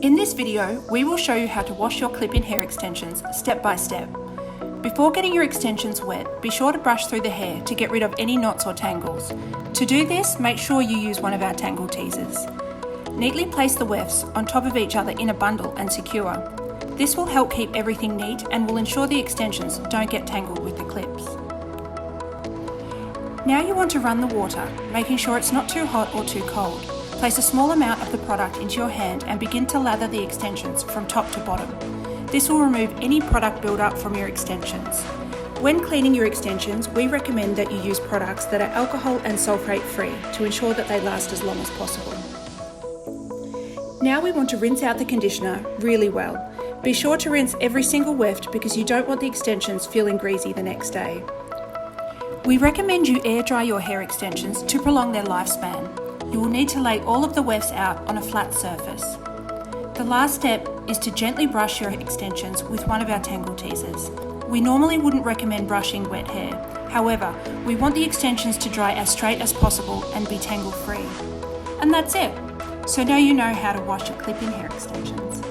In this video, we will show you how to wash your clip-in hair extensions step by step. Before getting your extensions wet, be sure to brush through the hair to get rid of any knots or tangles. To do this, make sure you use one of our tangle teasers. Neatly place the wefts on top of each other in a bundle and secure. This will help keep everything neat and will ensure the extensions don't get tangled with the clips. Now you want to run the water, making sure it's not too hot or too cold. Place a small amount of the product into your hand and begin to lather the extensions from top to bottom. This will remove any product buildup from your extensions. When cleaning your extensions, we recommend that you use products that are alcohol and sulfate free to ensure that they last as long as possible. Now we want to rinse out the conditioner really well. Be sure to rinse every single weft because you don't want the extensions feeling greasy the next day. We recommend you air dry your hair extensions to prolong their lifespan. You will need to lay all of the wefts out on a flat surface. The last step is to gently brush your extensions with one of our tangle teasers. We normally wouldn't recommend brushing wet hair. However, we want the extensions to dry as straight as possible and be tangle free. And that's it. So now you know how to wash your clip-in hair extensions.